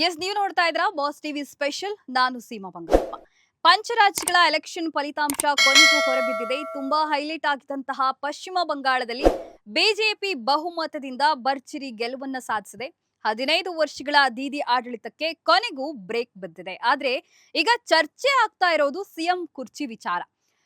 S, ನೀವು ನೋಡ್ತಾ ಇದ್ರ ಬಾಸ್ ಟಿವಿ ಸ್ಪೆಷಲ್. ನಾನು ಸೀಮಾ ಬಂಗಾರಪ್ಪ. ಪಂಚರಾಜ್ಯಗಳ ಎಲೆಕ್ಷನ್ ಫಲಿತಾಂಶ ಕೊನೆಗೂ ಹೊರಬಿದ್ದಿದೆ. ತುಂಬಾ ಹೈಲೈಟ್ ಆಗಿದ್ದಂತಹ ಪಶ್ಚಿಮ ಬಂಗಾಳದಲ್ಲಿ ಬಿಜೆಪಿ ಬಹುಮತದಿಂದ ಭರ್ಜರಿ ಗೆಲುವನ್ನ ಸಾಧಿಸಿದೆ. 15 ವರ್ಷಗಳ ದೀದಿ ಆಡಳಿತಕ್ಕೆ ಕೊನೆಗೂ ಬ್ರೇಕ್ ಬಿದ್ದಿದೆ. ಆದ್ರೆ ಈಗ ಚರ್ಚೆ ಆಗ್ತಾ ಇರೋದು ಸಿಎಂ ಕುರ್ಚಿ ವಿಚಾರ.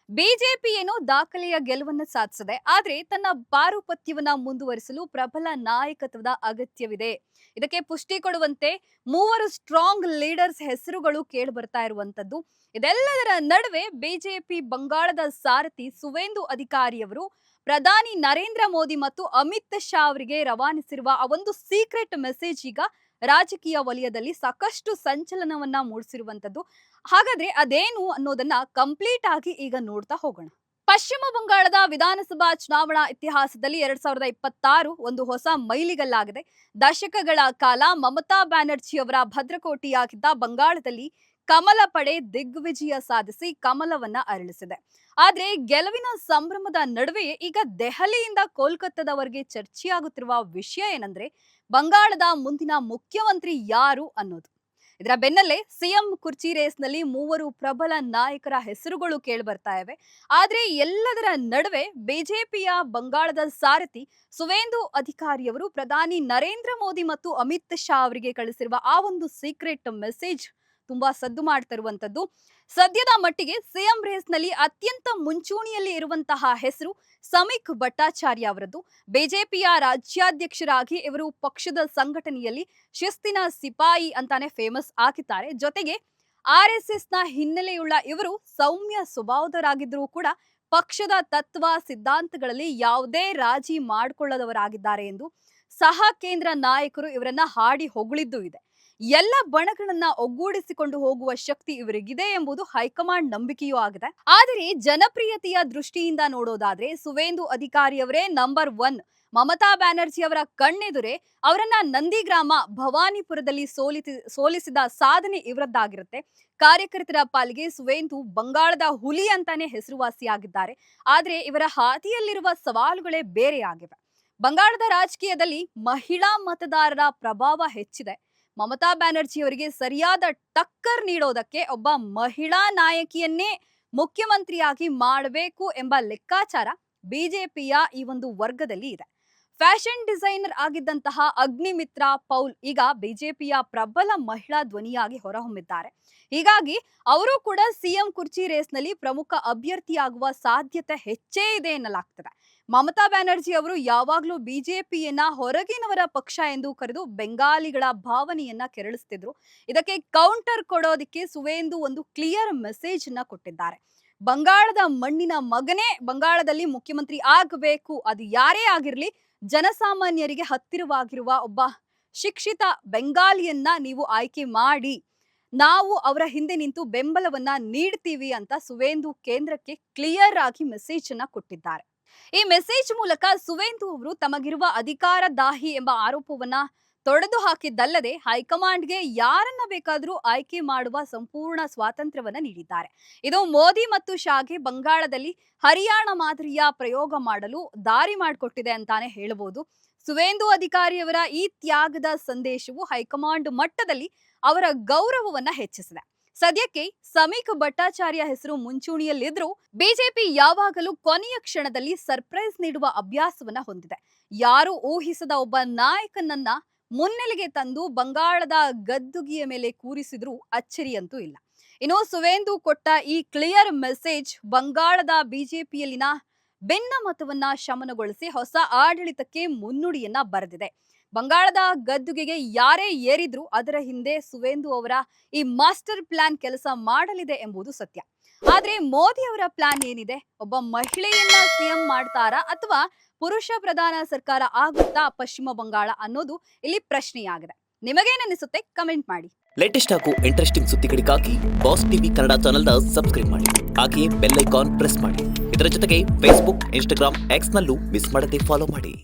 ಬಿಜೆಪಿ ಏನೋ ದಾಖಲೆಯ ಗೆಲುವನ್ನ ಸಾಧಿಸಿದೆ, ಆದ್ರೆ ತನ್ನ ಪಾರುಪತ್ಯವನ್ನ ಮುಂದುವರಿಸಲು ಪ್ರಬಲ ನಾಯಕತ್ವದ ಅಗತ್ಯವಿದೆ. ಇದಕ್ಕೆ ಪುಷ್ಟಿ ಕೊಡುವಂತೆ 3 ಸ್ಟ್ರಾಂಗ್ ಲೀಡರ್ಸ್ ಹೆಸರುಗಳು ಕೇಳಿ ಬರ್ತಾ ಇರುವಂತದ್ದು. ಇದೆಲ್ಲದರ ನಡುವೆ ಬಿಜೆಪಿ ಬಂಗಾಳದ ಸಾರಥಿ ಸುವೇಂದು ಅಧಿಕಾರಿಯವರು ಪ್ರಧಾನಿ ನರೇಂದ್ರ ಮೋದಿ ಮತ್ತು ಅಮಿತ್ ಶಾ ಅವರಿಗೆ ರವಾನಿಸಿರುವ ಆ ಒಂದು ಸೀಕ್ರೆಟ್ ಮೆಸೇಜ್ ಈಗ ರಾಜಕೀಯ ವಲಯದಲ್ಲಿ ಸಾಕಷ್ಟು ಸಂಚಲನವನ್ನ ಮೂಡಿಸಿರುವಂತದ್ದು. ಹಾಗಾದ್ರೆ ಅದೇನು ಅನ್ನೋದನ್ನ ಕಂಪ್ಲೀಟ್ ಆಗಿ ಈಗ ನೋಡ್ತಾ ಹೋಗೋಣ. ಪಶ್ಚಿಮ ಬಂಗಾಳದ ವಿಧಾನಸಭಾ ಚುನಾವಣಾ ಇತಿಹಾಸದಲ್ಲಿ 2026 ಒಂದು ಹೊಸ ಮೈಲಿಗಲ್ಲಾಗಿದೆ. ದಶಕಗಳ ಕಾಲ ಮಮತಾ ಬ್ಯಾನರ್ಜಿ ಅವರ ಭದ್ರಕೋಟೆಯಾಗಿದ್ದ ಬಂಗಾಳದಲ್ಲಿ ಕಮಲ ಪಡೆ ದಿಗ್ವಿಜಯ ಸಾಧಿಸಿ ಕಮಲವನ್ನ ಅರಳಿಸಿದೆ. ಆದ್ರೆ ಗೆಲುವಿನ ಸಂಭ್ರಮದ ನಡುವೆ ಈಗ ದೆಹಲಿಯಿಂದ ಕೋಲ್ಕತ್ತಾದವರೆಗೆ ಚರ್ಚೆಯಾಗುತ್ತಿರುವ ವಿಷಯ ಏನಂದ್ರೆ ಬಂಗಾಳದ ಮುಂದಿನ ಮುಖ್ಯಮಂತ್ರಿ ಯಾರು ಅನ್ನೋದು. ಇದರ ಬೆನ್ನಲ್ಲೇ ಸಿಎಂ ಕುರ್ಚಿ ರೇಸ್ನಲ್ಲಿ 3 ಪ್ರಬಲ ನಾಯಕರ ಹೆಸರುಗಳು ಕೇಳಿ ಬರ್ತಾ ಇವೆ. ಆದ್ರೆ ಎಲ್ಲದರ ನಡುವೆ ಬಿಜೆಪಿಯ ಬಂಗಾಳದ ಸಾರಥಿ ಸುವೇಂದು ಅಧಿಕಾರಿಯವರು ಪ್ರಧಾನಿ ನರೇಂದ್ರ ಮೋದಿ ಮತ್ತು ಅಮಿತ್ ಶಾ ಅವರಿಗೆ ಕಳಿಸಿರುವ ಆ ಒಂದು ಸೀಕ್ರೆಟ್ ಮೆಸೇಜ್ ತುಂಬಾ ಸದ್ದು ಮಾಡ್ತಿರುವಂತದ್ದು. ಸದ್ಯದ ಮಟ್ಟಿಗೆ ಸಿಎಂ ರೇಸ್ನಲ್ಲಿ ಅತ್ಯಂತ ಮುಂಚೂಣಿಯಲ್ಲಿ ಇರುವಂತಹ ಹೆಸರು ಸಮೀಕ್ ಭಟ್ಟಾಚಾರ್ಯ ಅವರದ್ದು. ಬಿಜೆಪಿಯ ರಾಜ್ಯಾಧ್ಯಕ್ಷರಾಗಿ ಇವರು ಪಕ್ಷದ ಸಂಘಟನೆಯಲ್ಲಿ ಶಿಸ್ತಿನ ಸಿಪಾಯಿ ಅಂತಾನೆ ಫೇಮಸ್ ಆಗಿದ್ದಾರೆ. ಜೊತೆಗೆ RSS ನ ಹಿನ್ನೆಲೆಯುಳ್ಳ ಇವರು ಸೌಮ್ಯ ಸ್ವಭಾವದವರಾಗಿದ್ದರೂ ಕೂಡ ಪಕ್ಷದ ತತ್ವ ಸಿದ್ಧಾಂತಗಳಲ್ಲಿ ಯಾವುದೇ ರಾಜಿ ಮಾಡಿಕೊಳ್ಳದವರಾಗಿದ್ದಾರೆ ಎಂದು ಸಹ ಕೇಂದ್ರ ನಾಯಕರು ಇವರನ್ನ ಹಾಡಿ ಹೊಗಳಿದ್ದೂ ಇದೆ. ಎಲ್ಲ ಬಣಗಳನ್ನ ಒಗ್ಗೂಡಿಸಿಕೊಂಡು ಹೋಗುವ ಶಕ್ತಿ ಇವರಿಗಿದೆ ಎಂಬುದು ಹೈಕಮಾಂಡ್ ನಂಬಿಕೆಯೂ ಆಗಿದೆ. ಆದರೆ ಜನಪ್ರಿಯತೆಯ ದೃಷ್ಟಿಯಿಂದ ನೋಡೋದಾದ್ರೆ ಸುವೇಂದು ಅಧಿಕಾರಿಯವರೇ ನಂಬರ್ 1. ಮಮತಾ ಬ್ಯಾನರ್ಜಿ ಅವರ ಕಣ್ಣೆದುರೇ ಅವರನ್ನ ನಂದಿಗ್ರಾಮ ಭವಾನಿಪುರದಲ್ಲಿ ಸೋಲಿಸಿದ ಸಾಧನೆ ಇವರದ್ದಾಗಿರುತ್ತೆ. ಕಾರ್ಯಕರ್ತರ ಪಾಲಿಗೆ ಸುವೇಂದು ಬಂಗಾಳದ ಹುಲಿ ಅಂತಾನೆ ಹೆಸರುವಾಸಿಯಾಗಿದ್ದಾರೆ. ಆದ್ರೆ ಇವರ ಹಾದಿಯಲ್ಲಿರುವ ಸವಾಲುಗಳೇ ಬೇರೆಯಾಗಿವೆ. ಬಂಗಾಳದ ರಾಜಕೀಯದಲ್ಲಿ ಮಹಿಳಾ ಮತದಾರರ ಪ್ರಭಾವ ಹೆಚ್ಚಿದೆ. ಮಮತಾ ಬ್ಯಾನರ್ಜಿ ಅವರಿಗೆ ಸರಿಯಾದ ಟಕ್ಕರ್ ನೀಡೋದಕ್ಕೆ ಒಬ್ಬ ಮಹಿಳಾ ನಾಯಕಿಯನ್ನೇ ಮುಖ್ಯಮಂತ್ರಿಯಾಗಿ ಮಾಡಬೇಕು ಎಂಬ ಲೆಕ್ಕಾಚಾರ ಬಿಜೆಪಿಯ ಈ ಒಂದು ವರ್ಗದಲ್ಲಿ ಇದೆ. ಫ್ಯಾಷನ್ ಡಿಸೈನರ್ ಆಗಿದ್ದಂತಹ ಅಗ್ನಿಮಿತ್ರಾ ಪೌಲ್ ಈಗ ಬಿಜೆಪಿಯ ಪ್ರಬಲ ಮಹಿಳಾ ಧ್ವನಿಯಾಗಿ ಹೊರಹೊಮ್ಮಿದ್ದಾರೆ. ಹೀಗಾಗಿ ಅವರು ಕೂಡ ಸಿಎಂ ಕುರ್ಚಿ ರೇಸ್ನಲ್ಲಿ ಪ್ರಮುಖ ಅಭ್ಯರ್ಥಿಯಾಗುವ ಸಾಧ್ಯತೆ ಹೆಚ್ಚೇ ಇದೆ ಎನ್ನಲಾಗ್ತದೆ. ಮಮತಾ ಬ್ಯಾನರ್ಜಿ ಅವರು ಯಾವಾಗ್ಲೂ ಬಿಜೆಪಿಯನ್ನ ಹೊರಗಿನವರ ಪಕ್ಷ ಎಂದು ಕರೆದು ಬೆಂಗಾಲಿಗಳ ಭಾವನೆಯನ್ನ ಕೆರಳಿಸ್ತಿದ್ರು. ಇದಕ್ಕೆ ಕೌಂಟರ್ ಕೊಡೋದಕ್ಕೆ ಸುವೇಂದು ಒಂದು ಕ್ಲಿಯರ್ ಮೆಸೇಜ್ ಅನ್ನ ಕೊಟ್ಟಿದ್ದಾರೆ. ಬಂಗಾಳದ ಮಣ್ಣಿನ ಮಗನೇ ಬಂಗಾಳದಲ್ಲಿ ಮುಖ್ಯಮಂತ್ರಿ ಆಗಬೇಕು, ಅದು ಯಾರೇ ಆಗಿರ್ಲಿ, ಜನಸಾಮಾನ್ಯರಿಗೆ ಹತ್ತಿರವಾಗಿರುವ ಒಬ್ಬ ಶಿಕ್ಷಿತ ಬೆಂಗಾಲಿಯನ್ನ ನೀವು ಆಯ್ಕೆ ಮಾಡಿ, ನಾವು ಅವರ ಹಿಂದೆ ನಿಂತು ಬೆಂಬಲವನ್ನ ನೀಡ್ತೀವಿ ಅಂತ ಸುವೇಂದು ಕೇಂದ್ರಕ್ಕೆ ಕ್ಲಿಯರ್ ಆಗಿ ಮೆಸೇಜ್ ಅನ್ನ ಕೊಟ್ಟಿದ್ದಾರೆ. ಈ ಮೆಸೇಜ್ ಮೂಲಕ ಸುವೇಂದು ಅವರು ತಮಗಿರುವ ಅಧಿಕಾರ ದಾಹಿ ಎಂಬ ಆರೋಪವನ್ನ ತೊಡೆದು ಹಾಕಿದ್ದಲ್ಲದೆ ಹೈಕಮಾಂಡ್ಗೆ ಯಾರನ್ನ ಬೇಕಾದರೂ ಆಯ್ಕೆ ಮಾಡುವ ಸಂಪೂರ್ಣ ಸ್ವಾತಂತ್ರ್ಯವನ್ನ ನೀಡಿದ್ದಾರೆ. ಇದು ಮೋದಿ ಮತ್ತು ಶಾಗೆ ಬಂಗಾಳದಲ್ಲಿ ಹರಿಯಾಣ ಮಾದರಿಯ ಪ್ರಯೋಗ ಮಾಡಲು ದಾರಿ ಮಾಡಿಕೊಟ್ಟಿದೆ ಅಂತಾನೆ ಹೇಳಬಹುದು. ಸುವೇಂದು ಅಧಿಕಾರಿಯವರ ಈ ತ್ಯಾಗದ ಸಂದೇಶವು ಹೈಕಮಾಂಡ್ ಮಟ್ಟದಲ್ಲಿ ಅವರ ಗೌರವವನ್ನ ಹೆಚ್ಚಿಸಿದೆ. ಸದ್ಯಕ್ಕೆ ಸಮೀಕ್ ಭಟ್ಟಾಚಾರ್ಯ ಹೆಸರು ಮುಂಚೂಣಿಯಲ್ಲಿದ್ರೂ ಬಿಜೆಪಿ ಯಾವಾಗಲೂ ಕೊನೆಯ ಕ್ಷಣದಲ್ಲಿ ಸರ್ಪ್ರೈಸ್ ನೀಡುವ ಅಭ್ಯಾಸವನ್ನ ಹೊಂದಿದೆ. ಯಾರು ಊಹಿಸದ ಒಬ್ಬ ನಾಯಕನನ್ನ ಮುನ್ನೆಲೆಗೆ ತಂದು ಬಂಗಾಳದ ಗದ್ದುಗೆಯ ಮೇಲೆ ಕೂರಿಸಿದ್ರೂ ಅಚ್ಚರಿಯಂತೂ ಇಲ್ಲ. ಇನ್ನು ಸುವೇಂದು ಕೊಟ್ಟ ಈ ಕ್ಲಿಯರ್ ಮೆಸೇಜ್ ಬಂಗಾಳದ ಬಿಜೆಪಿಯಲ್ಲಿನ ಭಿನ್ನಮತವನ್ನ ಶಮನಗೊಳಿಸಿ ಹೊಸ ಆಡಳಿತಕ್ಕೆ ಮುನ್ನುಡಿಯನ್ನ ಬರೆದಿದೆ. ಬಂಗಾಳದ ಗದ್ದುಗೆಗೆ ಯಾರೇ ಏರಿದ್ರು ಅದರ ಹಿಂದೆ ಸುವೇಂದು ಅವರ ಈ ಮಾಸ್ಟರ್ ಪ್ಲಾನ್ ಕೆಲಸ ಮಾಡಲಿದೆ ಎಂಬುದು ಸತ್ಯ. ಆದ್ರೆ ಮೋದಿ ಅವರ ಪ್ಲಾನ್ ಏನಿದೆ? ಒಬ್ಬ ಮಹಿಳೆಯನ್ನ ಸಿಎಂ ಮಾಡ್ತಾರಾ ಅಥವಾ ಪುರುಷ ಪ್ರಧಾನ ಸರ್ಕಾರ ಆಗುತ್ತಾ ಪಶ್ಚಿಮ ಬಂಗಾಳ ಅನ್ನೋದು ಇಲ್ಲಿ ಪ್ರಶ್ನೆಯಾಗಿದೆ. ನಿಮಗೇನನ್ನಿಸುತ್ತೆ? ಕಮೆಂಟ್ ಮಾಡಿ. ಲೇಟೆಸ್ಟ್ ಹಾಗೂ ಇಂಟ್ರೆಸ್ಟಿಂಗ್ ಸುದ್ದಿಗಳಿಗಾಗಿ ಬಾಸ್ ಟಿವಿ ಕನ್ನಡ ಚಾನೆಲ್ನ ಸಬ್ಸ್ಕ್ರೈಬ್ ಮಾಡಿ. ಹಾಗೆಯೇ ಬೆಲ್ ಐಕಾನ್ ಪ್ರೆಸ್ ಮಾಡಿ. ಇದರ ಜೊತೆಗೆ ಫೇಸ್ಬುಕ್, ಇನ್ಸ್ಟಾಗ್ರಾಮ್, ಎಕ್ಸ್ ನಲ್ಲೂ ಮಿಸ್ ಮಾಡದೆ ಫಾಲೋ ಮಾಡಿ.